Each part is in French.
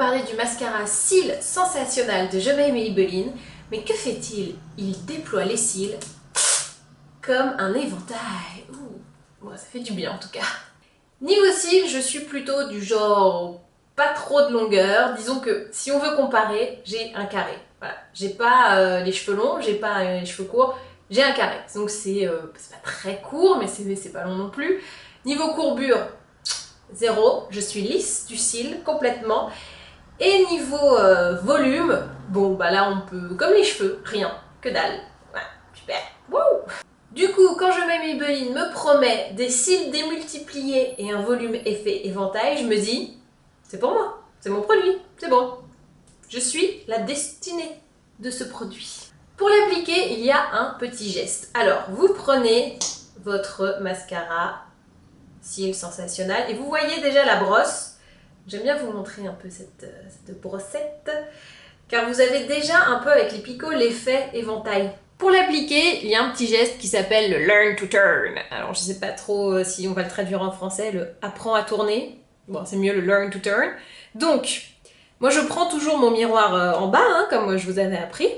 parler du mascara cils sensationnel de Maybelline. Mais que fait-il? Il déploie les cils comme un éventail. Ouh, bon, ça fait du bien en tout cas. Niveau cils, je suis plutôt du genre pas trop de longueur. Disons que si on veut comparer, j'ai un carré. Voilà. J'ai pas les cheveux longs, j'ai pas les cheveux courts, j'ai un carré. Donc c'est pas très court, mais c'est pas long non plus. Niveau courbure, 0. Je suis lisse du cil complètement. Et niveau volume, bon bah là on peut, comme les cheveux, rien, que dalle. Voilà, super. Wouh! Du coup, quand Maybelline me promet des cils démultipliés et un volume effet éventail, je me dis, c'est pour moi, c'est mon produit, c'est bon. Je suis la destinée de ce produit. Pour l'appliquer, il y a un petit geste. Alors, vous prenez votre mascara cils sensationnel et vous voyez déjà la brosse. J'aime bien vous montrer un peu cette brossette, car vous avez déjà un peu avec les picots l'effet éventail. Pour l'appliquer, il y a un petit geste qui s'appelle le Learn to Turn. Alors je sais pas trop si on va le traduire en français, le apprends à tourner. Bon, c'est mieux le Learn to Turn. Donc, moi je prends toujours mon miroir en bas, hein, comme je vous avais appris.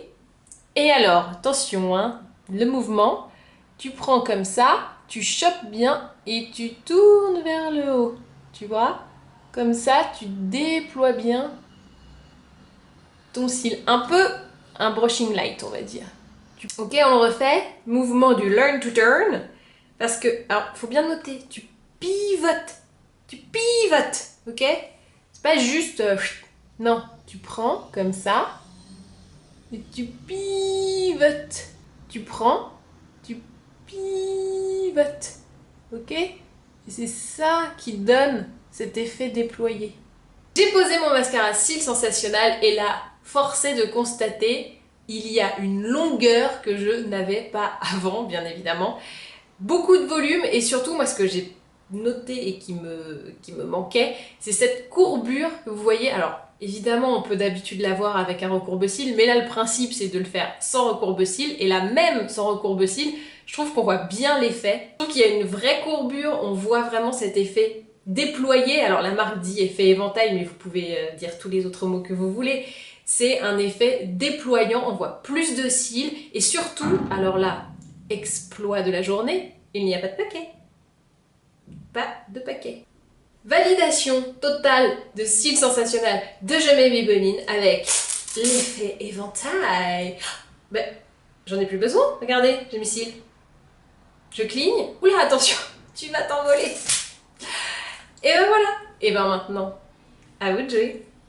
Et alors, attention, hein, le mouvement, tu prends comme ça, tu chopes bien et tu tournes vers le haut. Tu vois? Comme ça, tu déploies bien ton cil. Un peu un brushing light, on va dire. Ok, on le refait. Mouvement du Learn to Turn. Parce que, alors, faut bien noter, tu pivotes. Tu pivotes, ok? C'est pas juste... non, tu prends comme ça. Et tu pivotes. Tu prends, tu pivotes. Ok? Et c'est ça qui donne cet effet déployé. J'ai posé mon mascara cils sensationnel et là, force est de constater, il y a une longueur que je n'avais pas avant, bien évidemment. Beaucoup de volume et surtout, moi, ce que j'ai noté et qui me manquait, c'est cette courbure que vous voyez. Alors, évidemment, on peut d'habitude l'avoir avec un recourbe-cils, mais là, le principe, c'est de le faire sans recourbe-cils. Et là, même sans recourbe-cils, je trouve qu'on voit bien l'effet. Je trouve qu'il y a une vraie courbure, on voit vraiment cet effet déployé. Alors, la marque dit effet éventail, mais vous pouvez dire tous les autres mots que vous voulez. C'est un effet déployant, on voit plus de cils et surtout, alors là, exploit de la journée, il n'y a pas de paquet. Pas de paquet. Validation totale de cils sensationnel de Maybelline avec l'effet éventail. Ben, j'en ai plus besoin, regardez, j'ai mes cils. Je cligne. Oula, attention, tu vas t'envoler. Et ben voilà. Et ben maintenant, à vous de jouer.